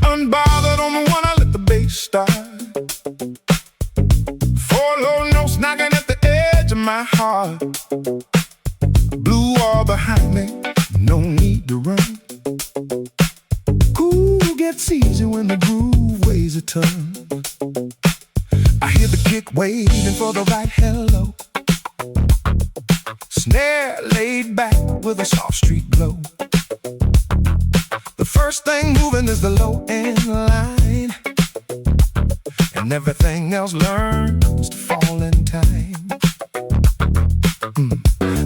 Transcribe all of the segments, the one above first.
Unbothered on the one, I let the bass start. Four low notes knocking at the edge of my heart. Blue wall behind me, no need to run. Cool gets easy when the groove weighs a ton. I hear the kick waiting for the right hello. Snare laid back with a soft street glow. The first thing moving is the low end line, and everything else learns to fall in time.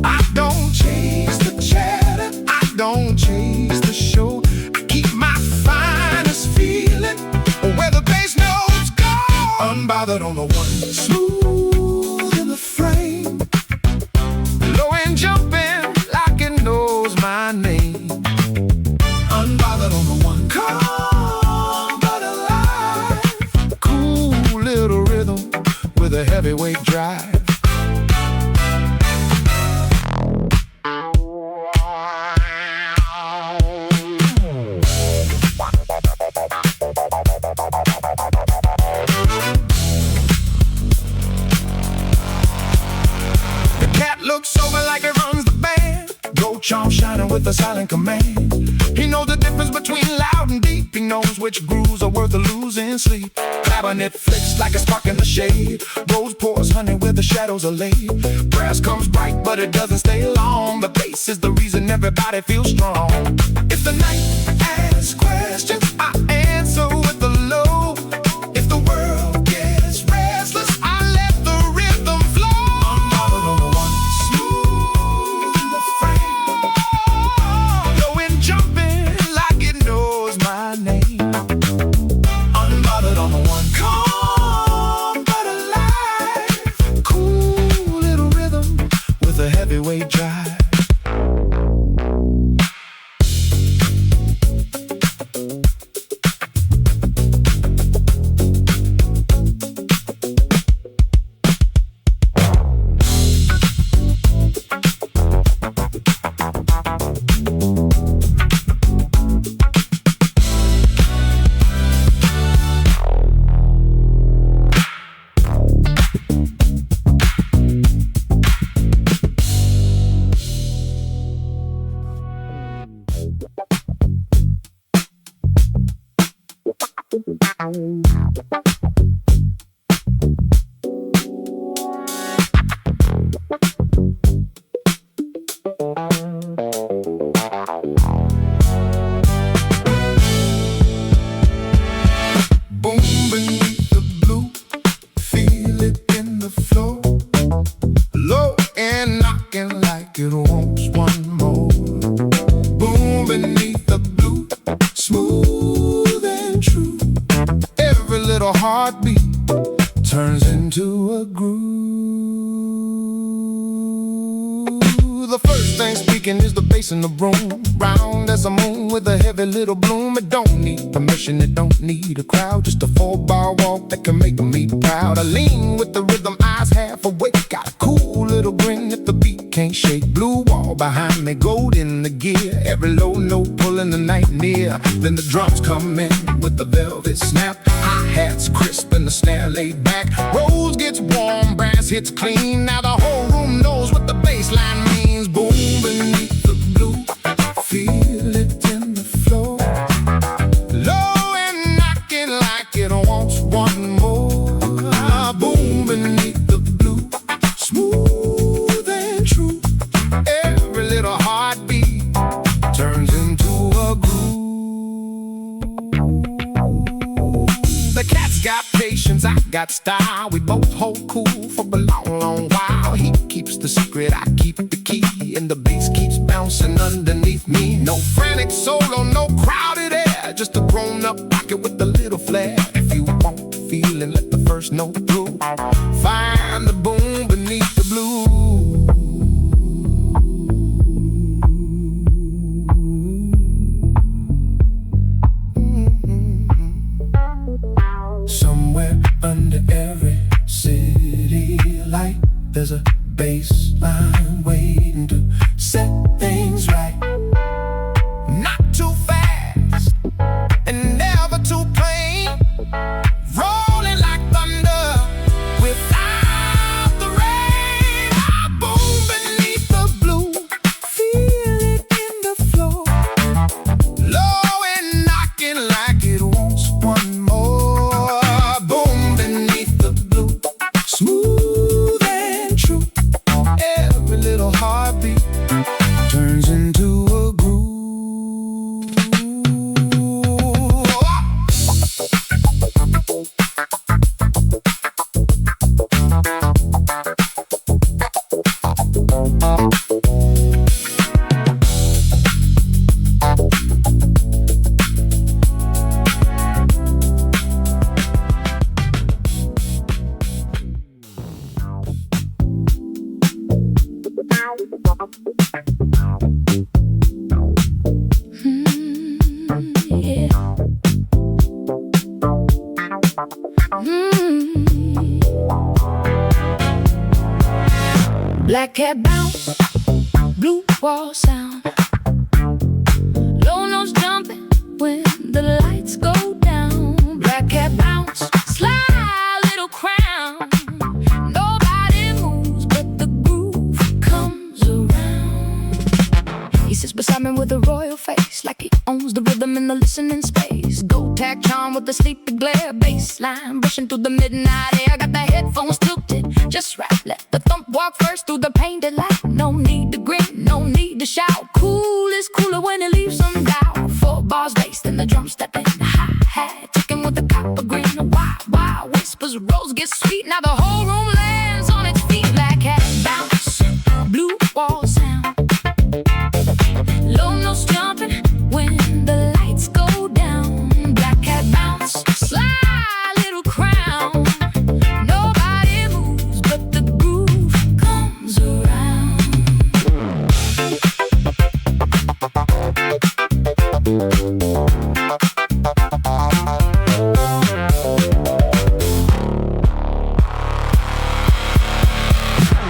I don't chase the chatter, I don't chase the show. I keep my finest feeling where the bass notes go. Unbothered on the one, smooth in the frame, low end jumping like it knows my name. Unbothered on the one, calm but alive. Cool little rhythm with a heavyweight drive. The cat looks over like it runs the band. Gold charm shining with a silent command. He knows the difference between loud and deep. He knows which grooves are worth the losing sleep. Clarinet flicks like a spark in the shade. Rose pours honey where the shadows are laid. Brass comes bright but it doesn't stay long. The bass is the reason everybody feels strong. If the night asks questions, I answer with the low. If the world gets restless, I let the rhythm flow. Unbothered on the one, smooth in the frame, low and jumping like it knows my name. Unbothered on the one, calm but alive. Cool little rhythm with a heavyweight drive. Heartbeat turns into a groove. The first thing speaking is the bass in the room. Round as a moon with a heavy little bloom. It don't need permission, it don't need a crowd. Just a 4-bar walk that can make me proud. I lean with the rhythm, eyes half awake. Got a cool little grin if the beat can't shake. Blue wall behind me, gold in the gear. Every low note pulling the night near. Then the drums come in with the velvet snap. Hi-hats crisp and the snare laid back. Rose gets warm, brass hits clean. Now the whole room knows what the bass line means. Boom beneath the blue, feel it in the floor. Low and knocking like it wants one more. Boom beneath the blue, smooth and true. Every little heartbeat turns into a groove. The cat's got patience, I got got style. We both hold cool for a long, long while. He keeps the secret, I keep the key, and the bass keeps bouncing underneath me. No frantic solo, no crowded air, just a grown-up pocket with a little flair. If you want the feeling, let the first note through. Find the boom beneath the blue. Under every city light, there's a bassline waiting to set things right. Not too fast and never too plain, rolling like thunder without the rain. I boom beneath the blue, feel it in the floor, low and knocking like it wants one more. Smooth and true, every little heartbeat turns into a groove. Black cat bounce, blue wall sound, low notes jumping when the lights go down. Black cat bounce, slide little crown, nobody moves but the groove comes around. He sits beside me with a royal face, like he owns the rhythm in the listening space. Gold tag charm with the sleepy glare, bassline brushing through the midnight air. Got the headphones tilted just right, let the thump walk first through the painted light. No need to grin, no need to shout. Cool is cooler when it leaves some doubt. 4 bars bass, then the drum stepping, hi-hat ticking with the copper green. Wow, whispers, rose gets sweet. Now the whole room lands on its feet. Black cat bounce, blue wall sound, low notes jumping when the lights go down. Black cat bounce, slide little crown, nobody moves but the groove comes around.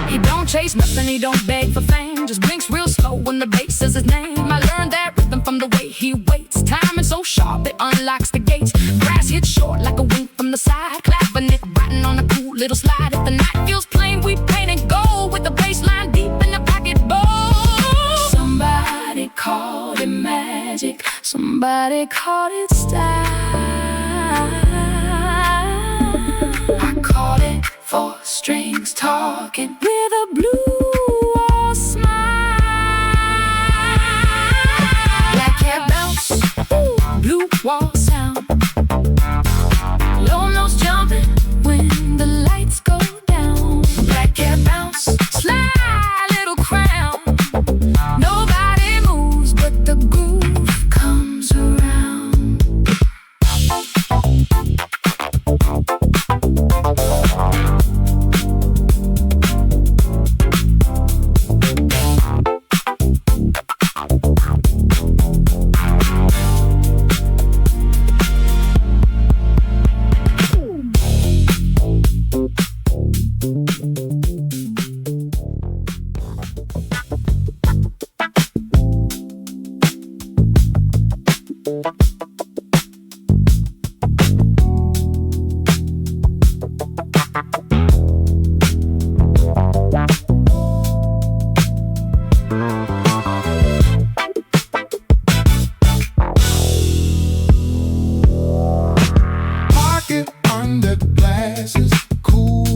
He don't chase nothing, he don't beg for fame, just blinks real slow when the bass says his name. I learned that rhythm from the way he waits. Timing so sharp it unlocks the gates. Grass hits short like a wink from the side, clapping it, riding on a cool little slide. If the night feels plain, we paint and gold with the bass line deep in the pocket bowl. Somebody called it magic, somebody called it style. I call it 4 strings talking with a blue wall smile. Black cat bounce, blue wall sound, low notes jumping when the lights go down. Black cat bounce, slide little crown, nobody moves but the groove comes around.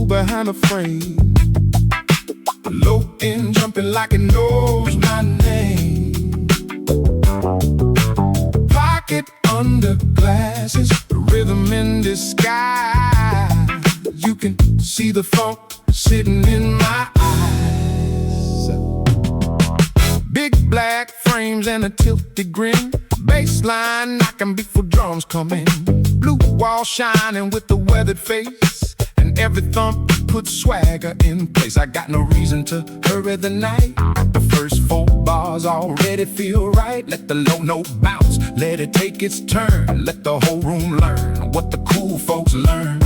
behind a frame. Low end jumping like it knows my name. Pocket under glasses, rhythm in disguise. see the funk sitting in my eyes. Big black frames and a tilted grin, bassline knocking before drums come in. Blue wall shining with the weathered face, and every thump puts swagger in place. I got no reason to hurry the night. The first 4 bars already feel right. Let the low note bounce, let it take its turn. Let the whole room learn what the cool folks learn.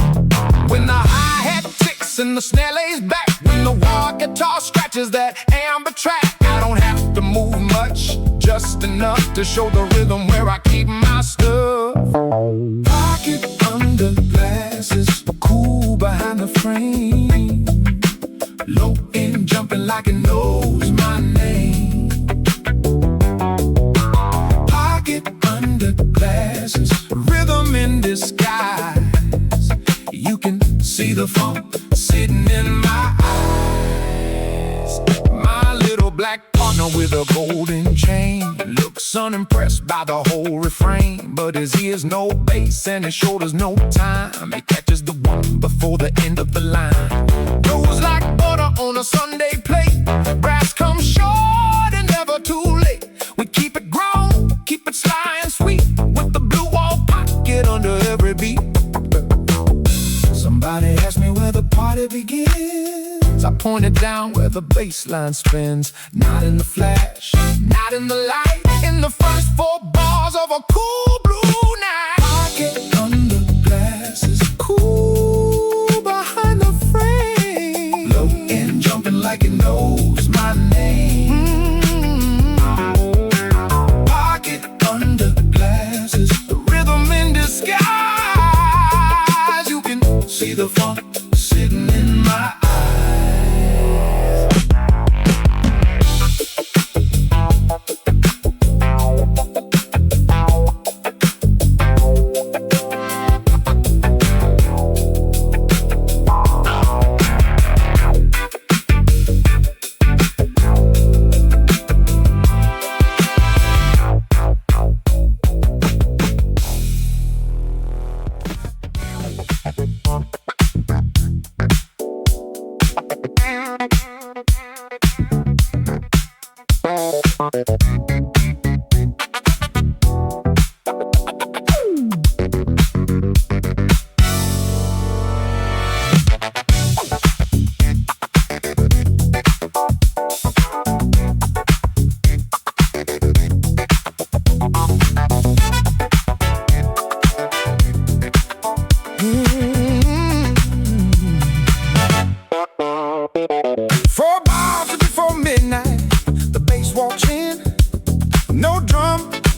When the hi-hat ticks and the snare lays back, when the wah guitar scratches that amber track, I don't have to move much, just enough to show the rhythm where I keep my stuff. Pocket under glasses, cool behind the frame, low end jumping like it knows my name. Pocket under glasses, rhythm in disguise. You can see the funk sitting in my eyes. My little black partner with a golden chain looks unimpressed by the whole refrain, but his ears know bass and his shoulders know time. He catches the one before the end of the line. Goes like butter on a Sunday plate. Brass comes short and never too late. We keep it grown, keep it sly and sweet, with the blue wall pocket under every beat. Somebody asked me where the party begins. I pointed down where the bass line spins. Not in the flash, not in the light, in the first 4 bars of a cool blue night. Pocket under glasses, cool behind the frame, low end jumping like it knows my name. Pocket under glasses, the rhythm in disguise. You can see the funk sitting in my eyes.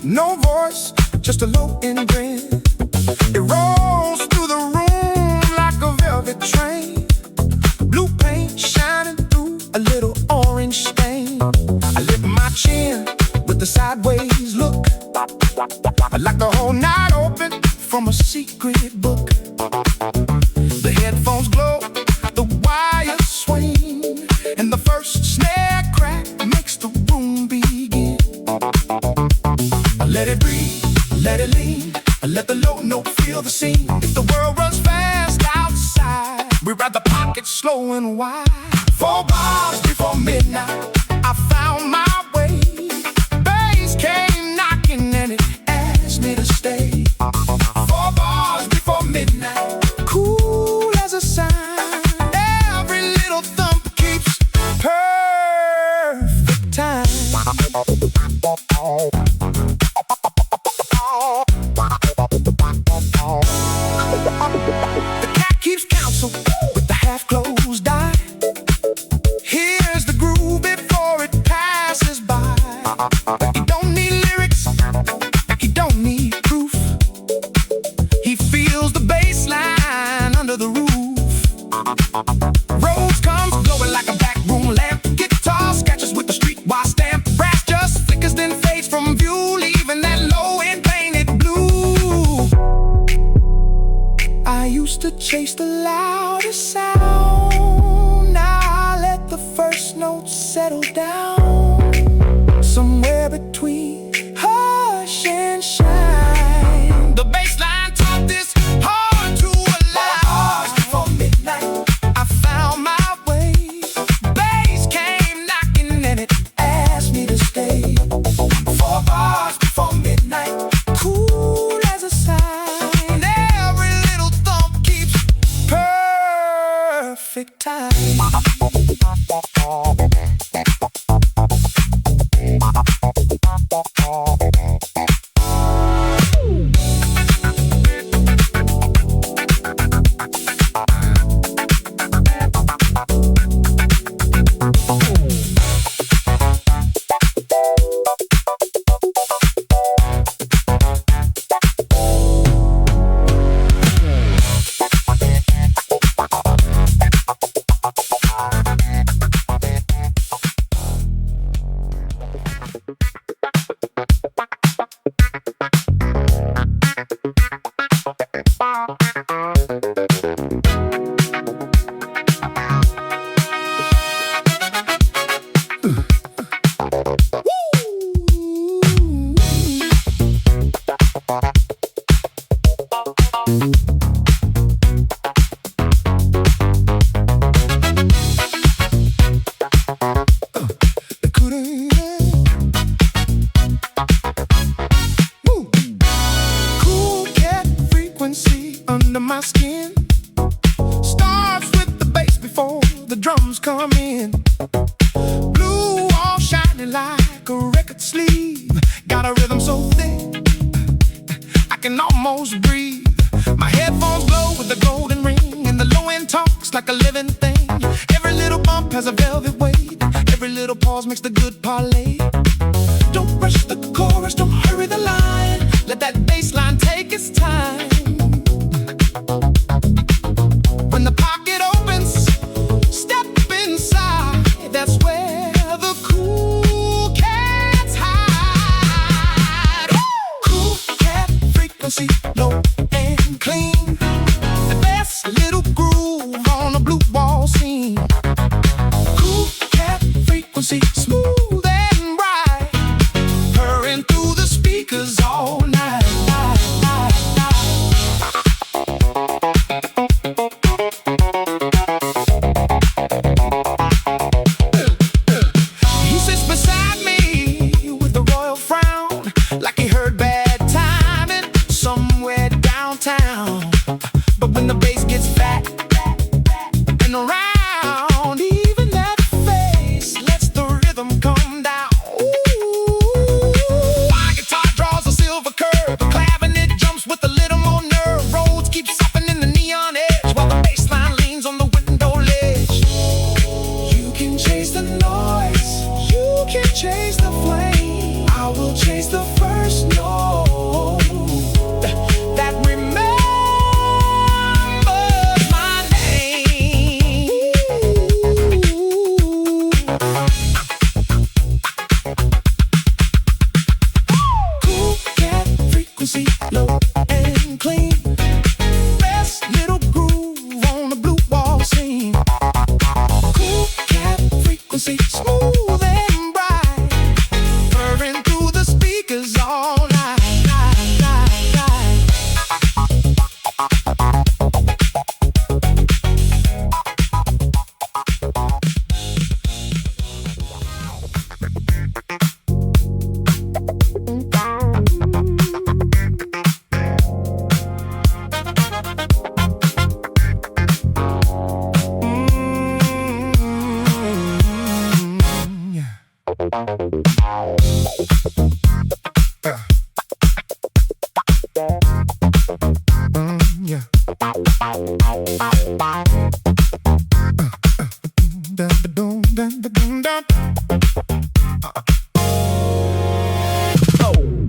No voice, just a low-end grin. It rolls through the room like a velvet train. Blue paint shining through a little orange stain. I lift my chin with the sideways look, like the whole night open from a secret book. The headphones glow, the wires swing, and the first snare crack makes the room begin. Let it breathe, let it lean, let the low note feel the scene. If the world runs fast outside, we ride the pocket slow and wide. 4 bars before midnight, I found my way. Bass came knocking and it asked me to stay. 4 bars before midnight, cool as a sign. Every little thump keeps perfect time. The cat keeps counsel with the half-closed eye. Here's the groove before it passes perfect time. Under my skin starts with the bass before the drums come in. Blue all shining like a record sleeve. Got a rhythm so thick I can almost breathe. My headphones glow with the golden ring, and the low end talks like a living thing. Every little bump has a velvet weight. Every little pause makes the good parlay. Don't rush the chorus, don't hurry the line. Let that bass line take its time. When the pocket opens, step inside. That's where the cool cats hide. Cool cat frequency, low and clean. The best little groove on a blue wall scene. Cool cat frequency, smooth and bright, purring through the speakers all night. But when the bass gets fat and around, even that face lets the rhythm come down. Ooh. My guitar draws a silver curve, the clavinet jumps with a little more nerve. Roads keep softening the neon edge while the bass line leans on the window ledge. You can chase the noise, you can chase the flame. I will chase the first note that remains. Low and clean, best little groove on the blue wall scene. Cool cat frequency, smooth and bright, purring through the speakers all night.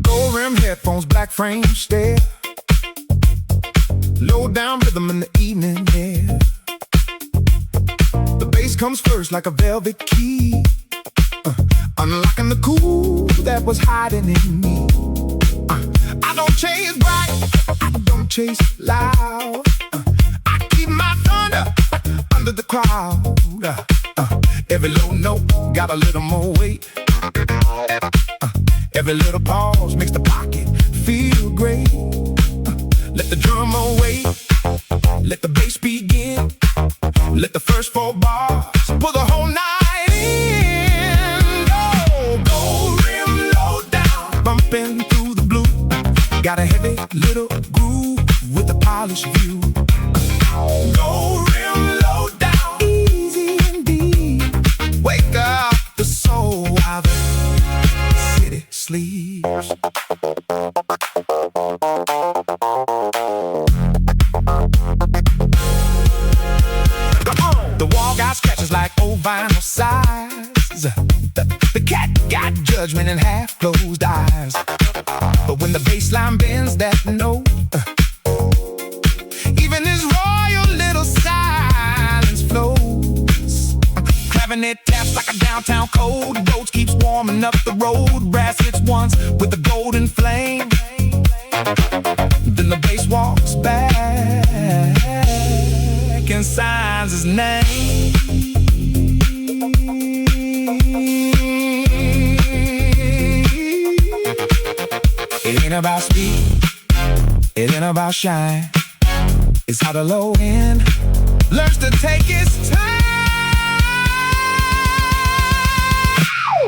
Gold rim headphones, black frame stare, Lowdown rhythm in the evening air. The bass comes first like a velvet key, unlocking the cool that was hiding in me. I don't chase bright, I don't chase loud. I keep my thunder under the crowd. Every low note got a little more weight. Every little pause makes the pocket feel great. Let the drummer wait, let the bass begin. Let the first 4 bars pull the whole night in. Go rim low down, bumping through the blue. Got a heavy little groove with a polished view. Go rim low down, size. The cat got judgment and half-closed eyes. But when the bass line bends that note, even his royal little silence flows. Clavinet taps like a downtown code. Roads keeps warming up the road. Brass hits once with the golden flame. Then the bass walks back and signs his name. It ain't about speed, it ain't about shine. It's how the low end learns to take its time.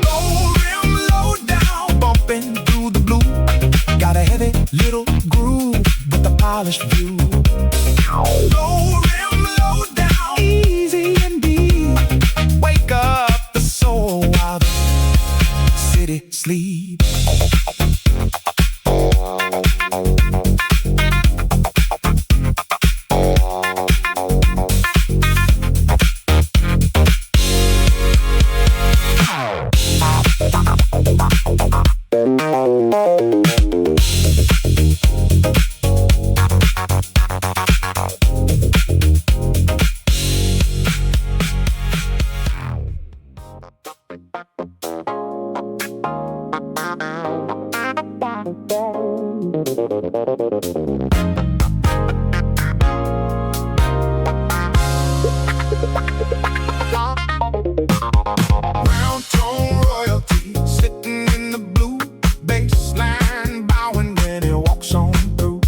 Gold rim, low down, bumping through the blue. Got a heavy little groove with a polished view. Low rim, low down, easy and deep. Wake up the soul while the city sleeps. Round tone royalty sitting in the blue. Bassline bowing when it walks on through.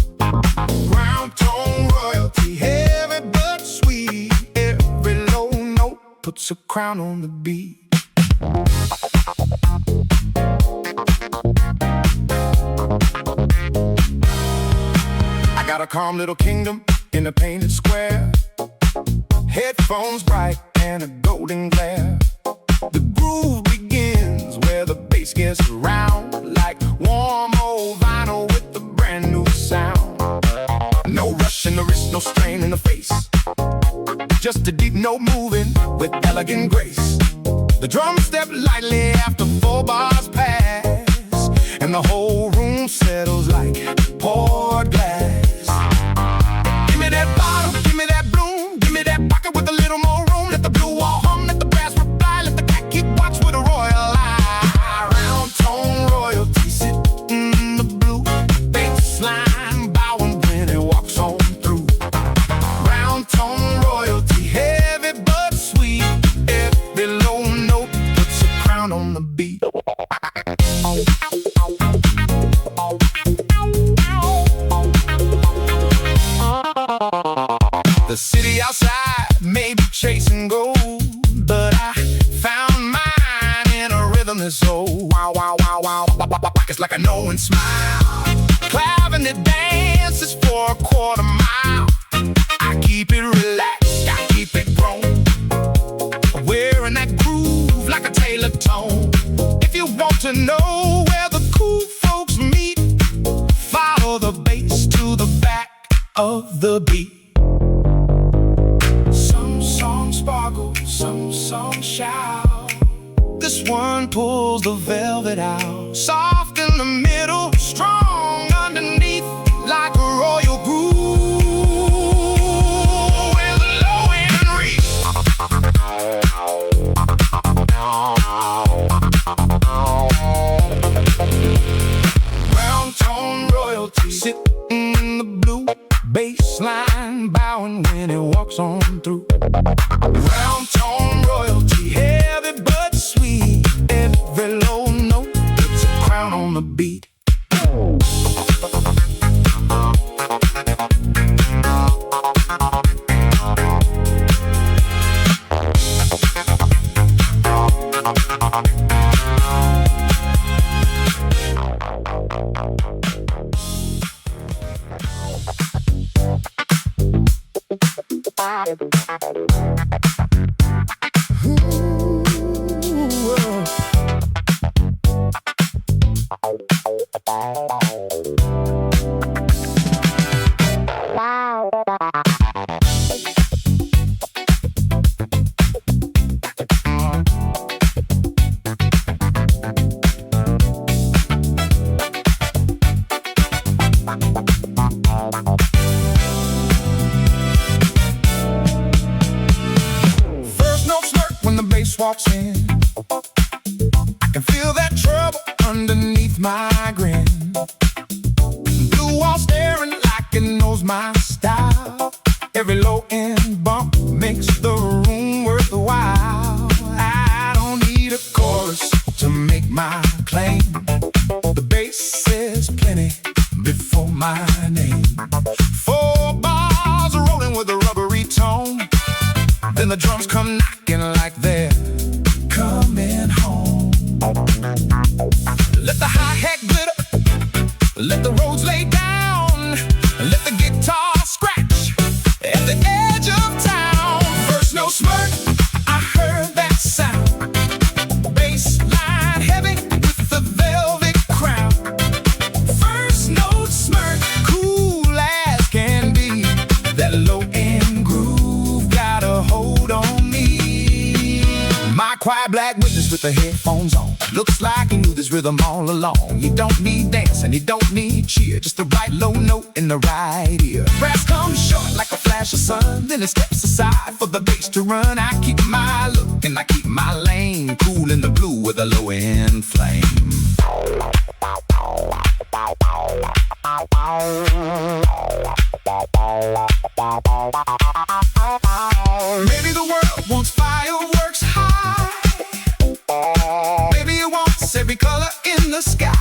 Round tone royalty, heavy but sweet. Every low note puts a crown on the beat. I got a calm little kingdom in a painted square. Headphones bright and a golden glare. The groove begins where the bass gets round, like warm old vinyl with a brand new sound. No rush in the wrist, no strain in the face. Just a deep note moving with elegant grace. The drums step lightly after 4 bars pass, and the whole room settles like poured glass. Give me that bottle, give me that bloom, give me that pocket with a little more room. Let the blue wall hum, let the brass reply, let the cat keep watch with a royal eye. Round tone royalty sit in the blue. Bassline bowing when it walks on through. Round tone royalty, heavy but sweet. Every low note puts a crown on the beat. The city outside may be chasing gold, but I found mine in a rhythm that's so wow, wow, wow, wow. It's like a knowing smile. Clavinet dances for a quarter mile. I keep it relaxed, I keep it grown. Wearing that groove like a tailored tone. If you want to know where the cool folks meet, follow the bass to the back of the beat. Some songs sparkle, some songs shout. This one pulls the velvet out. Soft in the middle, strong underneath, like a royal groove. Where the low end reach. Round tone royalty sitting in the blue. Bassline bowing when it walks on through. Round tone royalty, heavy but sweet. Every low note puts a crown on the beat. when the bass walks in. I can feel that trouble underneath my grin. Blue wall staring like it knows my style. Every low-end bump makes the room worthwhile. I don't need a chorus to make my claim. The bass is plenty before my name. 4 bars rolling with a rubbery tone. Then the drums come knocking like they're coming home. Let the hi-hat glitter, let the Rhodes lay down, let the guitar scratch at the edge of town. First note smirk, I heard that sound. Bassline heavy with the velvet crown. First note smirk, cool as can be. That low-end groove got a hold on me. My quiet black witness with the headphones on. Looks like he knew this rhythm all along. You don't need dance and you don't need cheer, just the right low note in the right ear. Brass comes short like a flash of sun, then it steps aside for the bass to run. I keep my look and I keep my lane, cool in the blue with a low end flame. Maybe the world wants fireworks high. Maybe it wants every color in the sky.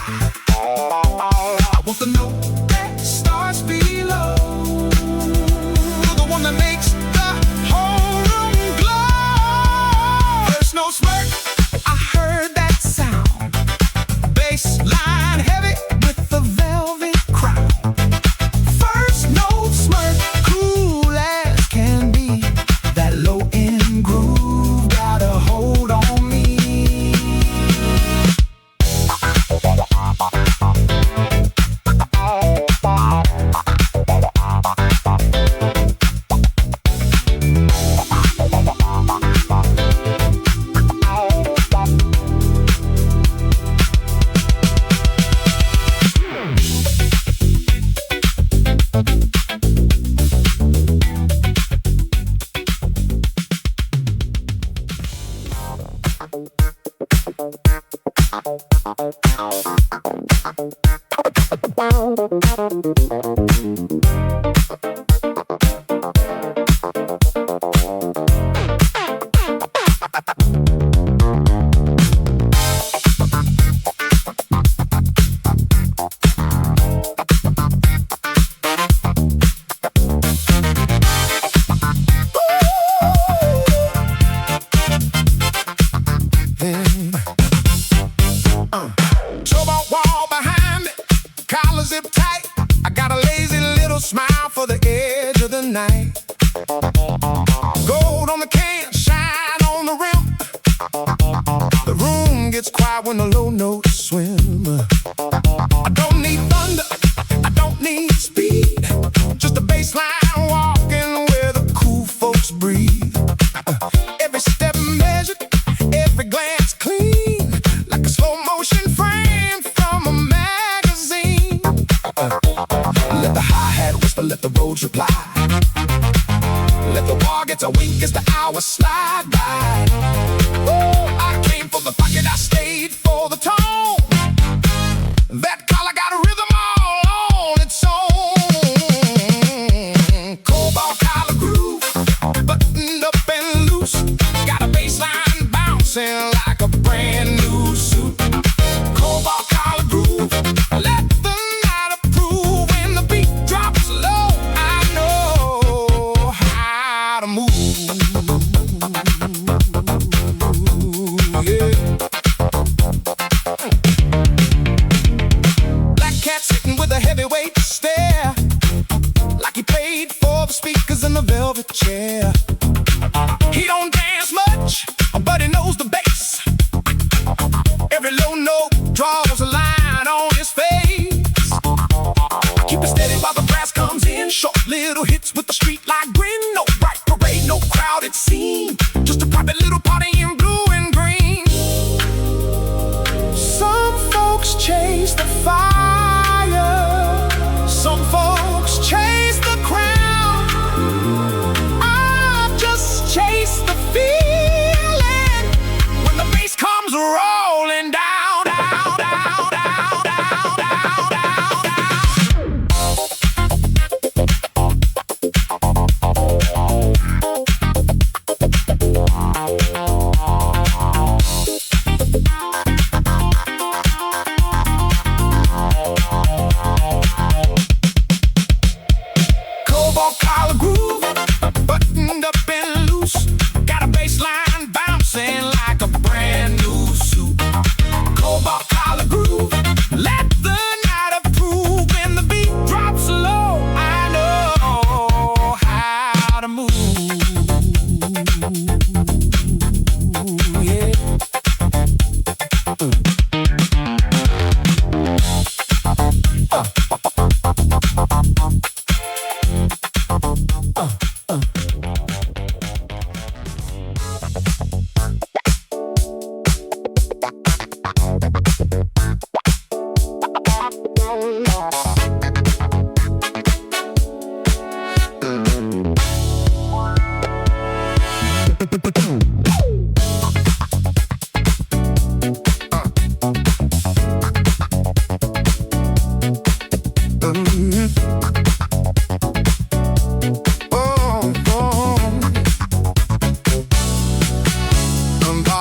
I want the note that starts below, the one that makes the whole room glow. First note smirk, I heard that sound. Bassline heavy with the velvet crown. First note smirk, cool as can be. That low-end groove got a hold on me. Cobalt wall behind me, collar zip tight. I got a lazy little smile for the edge of the night. Gold on the can, shine on the rim. The room gets quiet when the low notes swim. I don't need thunder, I don't need speed, just a bass line walking where the cool folks breathe. Every step measured, every glance clean, like a slow motion frame from a magazine. Let the hi-hat whisper, let the Rhodes reply. Let the wall get a wink as the hours slide by. Ooh, I came for the pocket, I stayed for the tone. That collar got a rhythm all on its own. Cobalt collar groove, buttoned up and loose. Got a bassline bouncing like a brand new suit. Cobalt collar groove, let the night approve. When the beat drops low, I know how to move. Yeah. Black cat sitting with a heavyweight stare, like he paid for the speakers in the velvet chair. He don't dance much, but he knows the bass. Every low note draws a line on his face. Keep it steady while the brass comes in. Short little hits with the street like grin. No bright parade, no crowded scene, just a private little party in blue and green. Some folks chase the fire, some folks chase the crown. I just chase the feeling.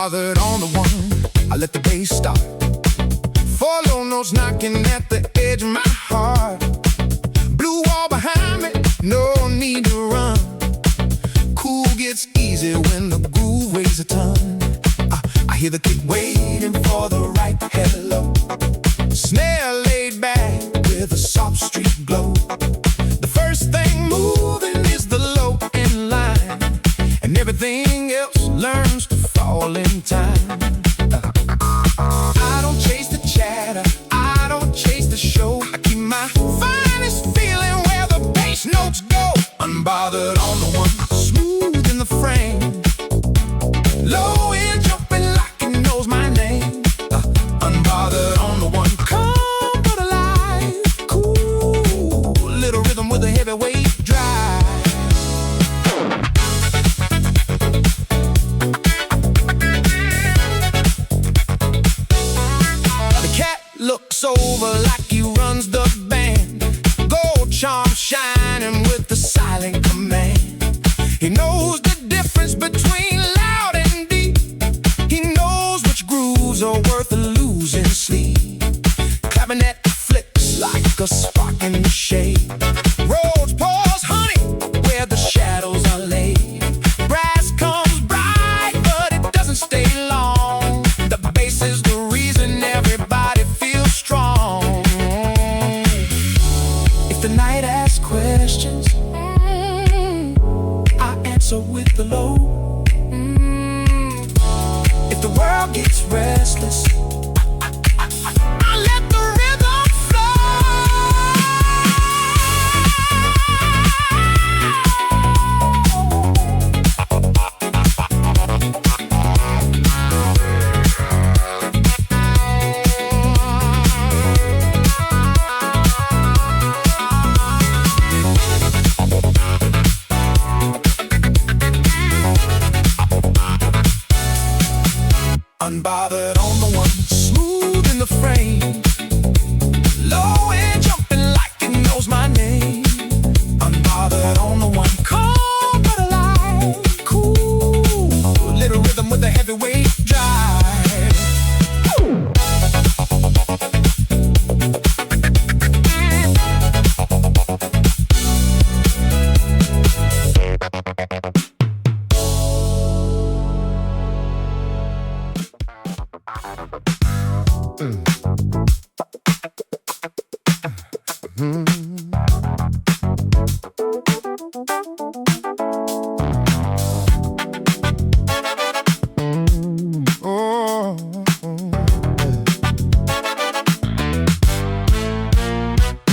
Unbothered on the one, I let the bass start. 4 low notes knocking at the edge of my heart. Blue wall behind me, no need to run. Cool gets easy when the groove weighs a ton. I hear the kick waiting for the right hello. Snare laid back with a soft street glow. The first thing moving is the low end line, and everything else learns to fall in time. I don't chase the chatter, I don't chase the show. I keep my finest feeling where the bass notes go. Unbothered on the one, smooth in the frame. Low end jumping like it knows my name. Unbothered on the one, calm but alive. Cool, little rhythm with a heavyweight drive. The cat looks over like he runs the band. Gold charm shining with the silent command. He knows the difference between loud and deep. He knows which grooves are worth losing sleep. Clarinet flips like a spark in the shade. Rose pours honey where the shadows are laid. Brass comes bright, but it doesn't stay long. The bass is the reason everybody feels strong. If the night asks questions, I answer with the low. If the world gets restless, I let the rhythm Unbothered on the one, smooth in the frame. Low end jumping like it knows my name. Unbothered on the one, calm but alive. Cool, little rhythm with a heavyweight drive.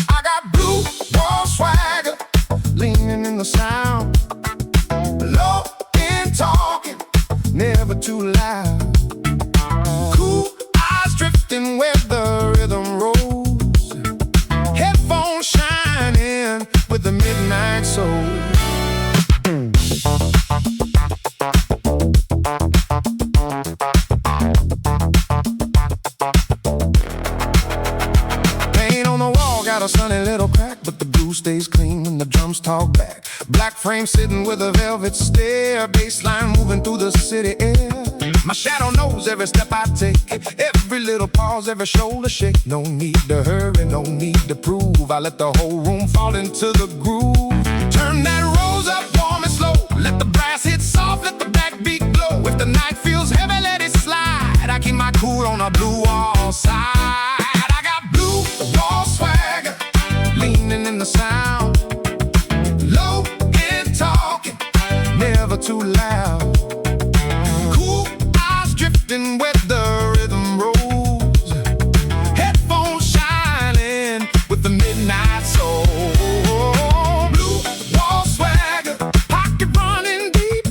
I got blue wall swagger, leaning in the sound. Low end talking, never too loud. Cool eyes drifting where the rhythm rolls. Headphones shining with the midnight soul. Paint on the wall got a sunny little crack, but the blue stays clean when the drums talk back. Black frame sitting with a velvet stare. Bassline moving through the city air. My shadow knows every step I take, every little pause, every shoulder shake. No need to hurry, no need to prove. I let the whole room fall into the groove. Turn that rose up warm and slow. Let the brass hit soft, let the backbeat glow. If the night feels heavy, let it slide. I keep my cool on a blue wall side. I got blue wall swagger, leaning in the sound. Low end talking, never too loud. Cool eyes drifting where the rhythm rolls. Headphones shining with the midnight soul. Blue wall swagger, pocket running deep.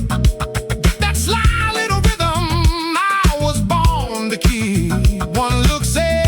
That sly little rhythm I was born to keep. One look says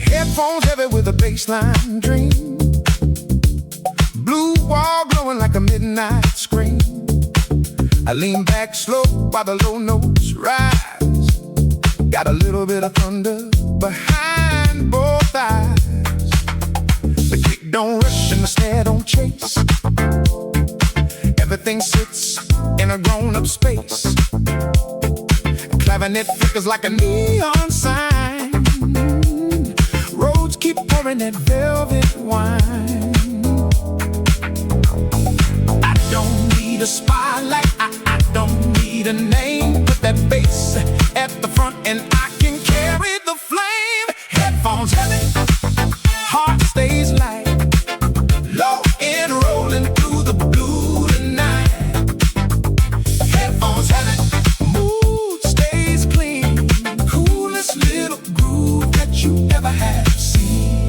Headphones heavy with a bassline dream. Blue wall glowing like a midnight screen. I lean back slow while the low notes rise. Got a little bit of thunder behind both eyes. The kick don't rush and the snare don't chase. Everything sits in a grown-up space. Clavinet flickers like a neon sign. Roads keep pouring that velvet wine. I don't need a spotlight, I don't need a name. Put that bass at the front and I can carry the flame. Headphones heavy, heart stays light. Low and rolling through the blue tonight. Headphones heavy, mood stays clean. Coolest little groove that you ever have seen.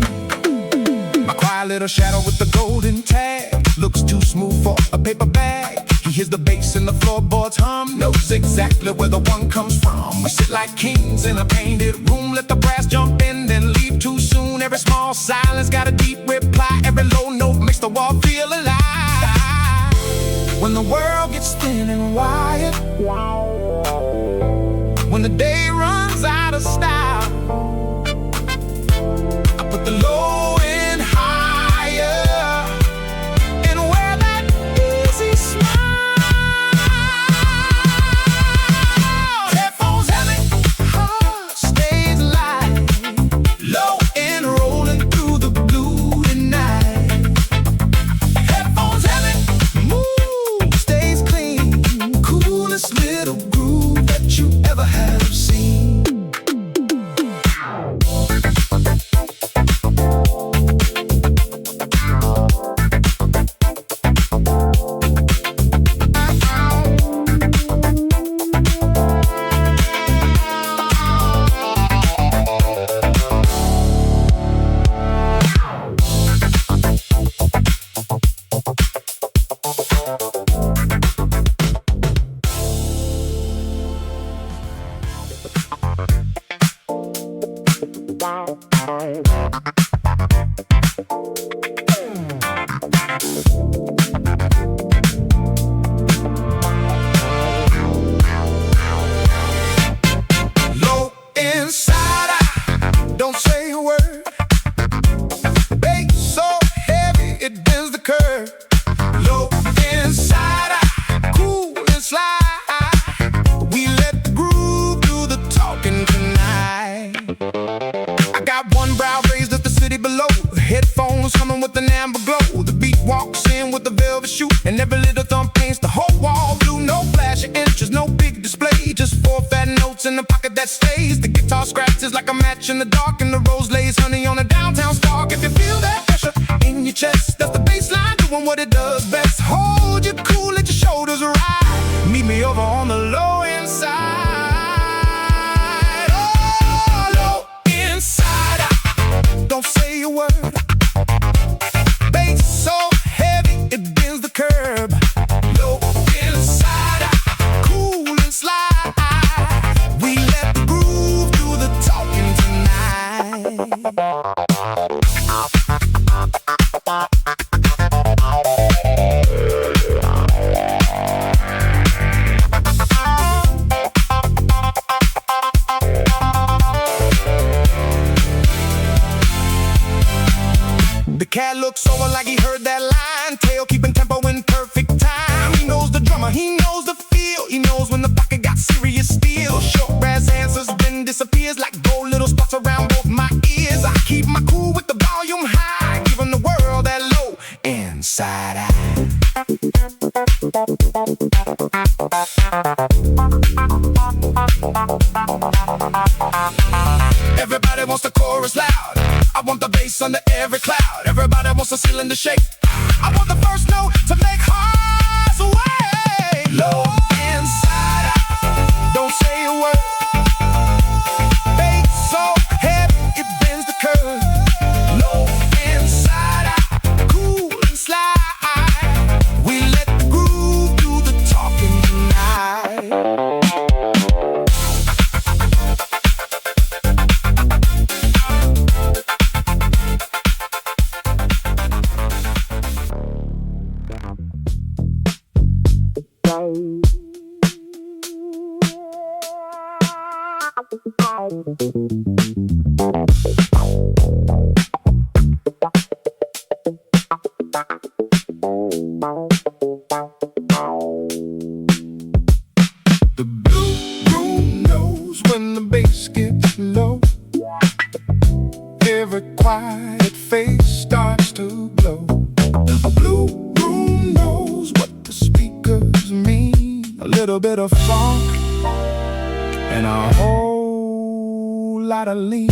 My quiet little shadow with the golden tag looks too smooth for a paper bag. He hears the bass and the floorboards hum, knows exactly where the one comes from. We sit like kings in a painted room, let the brass jump in, then leave too soon. Every small silence got a deep reply. Every low note makes the wall feel alive. When the world gets thin and wired, when the day runs out of style, I put the low in higher and wear that easy smile. Headphones heavy, heart stays light. Low and rolling through the blue tonight. Headphones heavy, mood stays clean. Coolest little groove that you ever have seen. Low inside, I don't say a word. Bass so heavy it bends the curve. Low inside, I cool and slide. We let the groove do the talking tonight. I got one brow raised at the city below. Headphones humming with an amber glow. The beat walks in with a velvet shoe, and every little thump paints the whole wall blue. No flash of inches, no big display, just four fat notes in the pocket that stays. The guitar scratches like a match in the dark, and the rose lays honey on a downtown stalk. If you feel that pressure in your chest, that's the bass line doing what it does best. Hold you cool, let your shoulders ride. Meet me over on the low inside. Oh, low inside, I don't say a word. Bass so heavy it bends the curb. Low inside, I cool and slide. We let the groove do the talking tonight. The cat looks over like he heard that line. Tail keeping tempo in perfect time. He knows the drummer, he knows the feel. He knows when the pocket got serious steel. Short brass answers, then disappears like gold little spots around both my ears. I keep my cool with the volume high, giving the world that low inside eye. Everybody wants the chorus loud. I want the bass under every cloud. Everybody wants the ceiling to shake. I want the first note to make heart The blue room knows when the bass gets low. Every quiet face starts to glow. The blue room knows what the speakers mean. A little bit of funk and a whole lot of lean.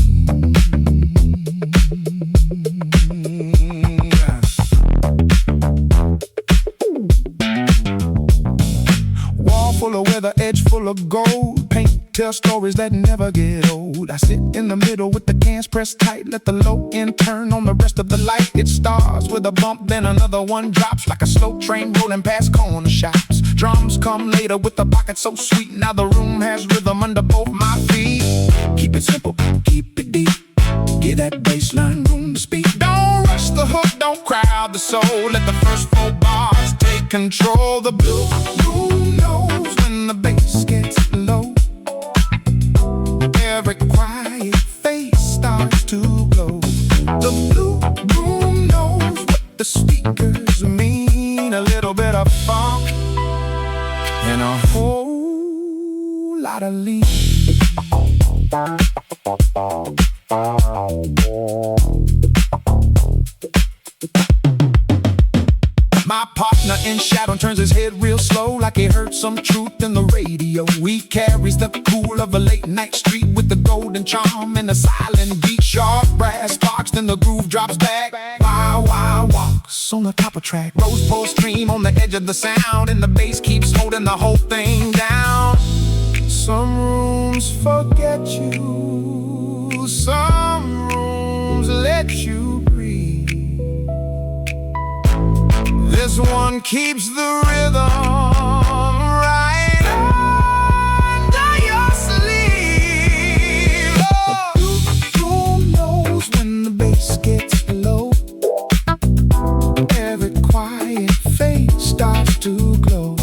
Wall full of weather, edge full of gold. Paint, tell stories that never get old. I sit in the middle with the cans pressed tight. Let the low end turn on the rest of the light. It starts with a bump, then another one drops like a slow train rolling past corner shops. Drums come later with the pocket so sweet. Now the room has rhythm under both my feet. Keep it simple, keep it deep. Give that bass line room to speak. Don't rush the hook, don't crowd the soul. Let the first 4 bars take control. The blue room knows when the bass gets low. Every quiet face starts to glow. The blue room knows what the speakers mean. A little bit of funk and a whole lot of lean. My partner in shadow turns his head real slow, like he heard some truth in the radio. He carries the cool of a late night street with the golden charm and the silent beat. Sharp brass sparks, then the groove drops back. Wild, wild walks on the top of track. Rose pulse stream on the edge of the sound, and the bass keeps holding the whole thing down. Some rooms forget you, some rooms let you breathe. This one keeps the rhythm right under your sleeve. Oh. The blue room knows when the bass gets low. Every quiet face starts to glow.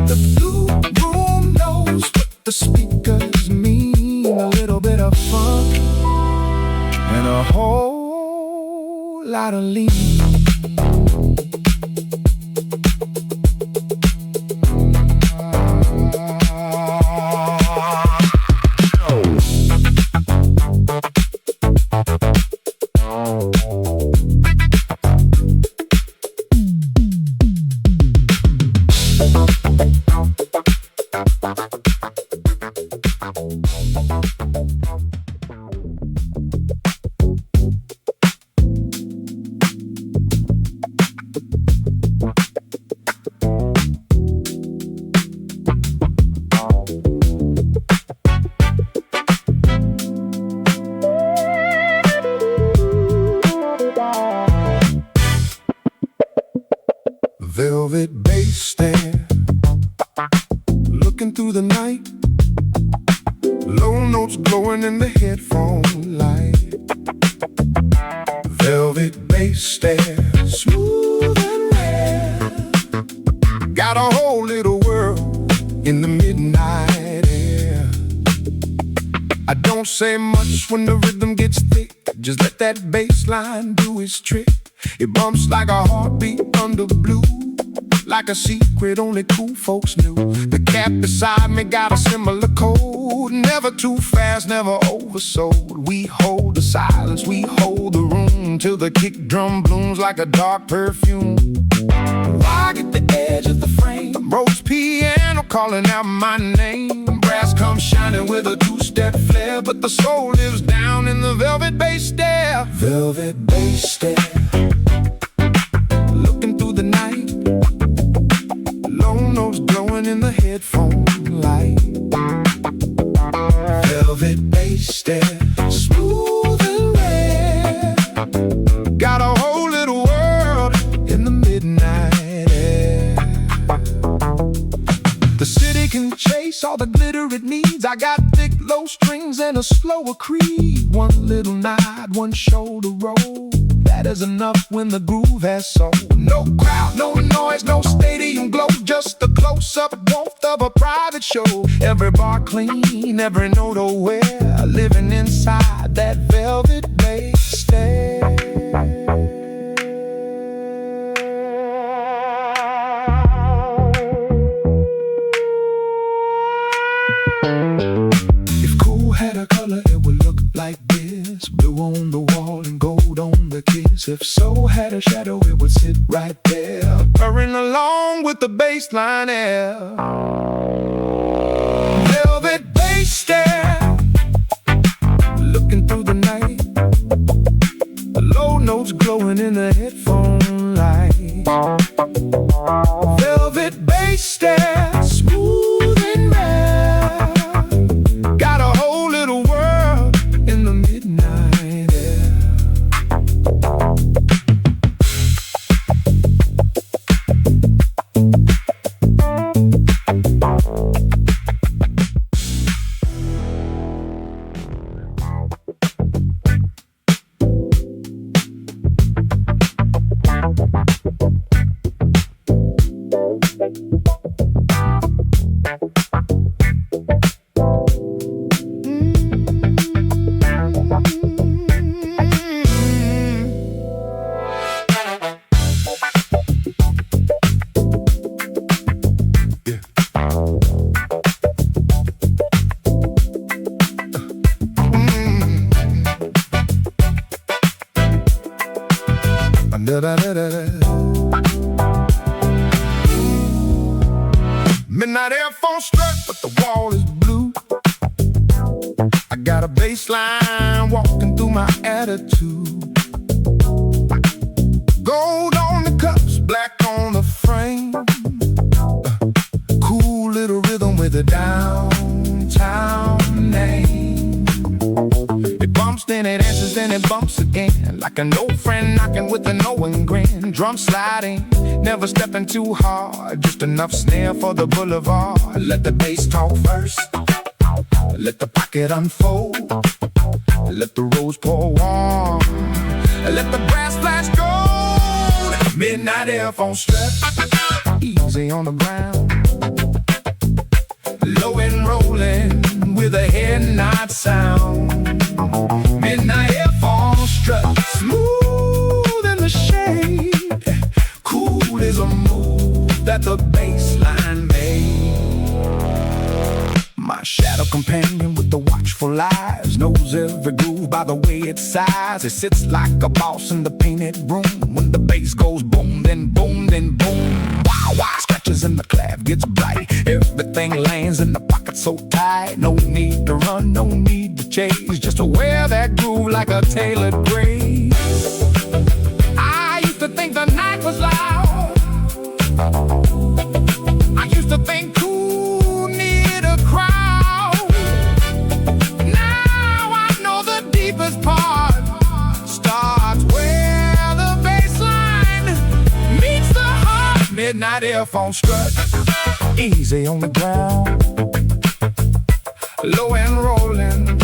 The blue room knows what the speakers mean. A little bit of funk and a whole lot of lean. Velvet bass stare, looking through the night. Low notes glowing in the headphone light. Velvet bass stare, smooth and rare. Got a whole little world in the midnight air. I don't say much when the rhythm gets thick. Just let that bass line do its trick. It bumps like a heartbeat under blue, like a secret only cool folks knew. The cat beside me got a similar code. Never too fast, never oversold. We hold the silence, we hold the room, till the kick drum blooms like a dark perfume. Rock at the edge of the frame, Rose piano calling out my name. Brass comes shining with a two-step flair, but the soul lives down in the velvet bass stare. Velvet bass stare, looking through the night. Low notes glowing in the headphone light. Velvet bass stare, smooth and rare. Got a whole little world in the midnight air. The city can chase all the glitter it needs. I got thick low strings and a slower creed. One little nod, one shoulder roll. That matters enough when the groove has soul. No crowd, no noise, no stadium glow, just a close-up warmth of a private show. Every bar clean, every note aware, living inside that velvet bass stair. If cool had a color, it would look like this: blue on the wall and gold on the kiss. If soul had a shadow, it would sit right there, purring along with the bassline air. Velvet bass stare, looking through the night, the low notes glowing in the headphone light. Velvet bass stare, smooth and rare, got a whole little world in the midnight air. Midnight Earphone strut, but the wall is blue. I got a bass line walking through my attitude. Gold on the cups, black on the frame. Cool little rhythm with a downtown name. It bumps, then it answers, then it bumps again, like an old friend knocking with a knowing grin. Drum sliding, never stepping too hard, just enough snare for the boulevard. Let the bass talk first, let the pocket unfold, let the rose pour warm, let the brass flash gold. Midnight Earphone strut, easy on the ground, low and rolling with a head nod sound. Midnight Earphone strut, smooth in the shade, cool is a move that the bass line made. My shadow companion with the watchful eyes knows every groove by the way it sighs. It sits like a boss in the painted room. When the bass goes boom, then boom, then boom. Wow, wow, scratches and the clap gets bright. Everything lands in the pocket so tight. No need to run, no need to chase, just to wear that groove like a tailored brace. I used to think the night was loud, I used to think cool needed a crowd. Now I know the deepest part starts where the bass line meets the heart. Midnight Earphone strut, easy on the ground, low and rolling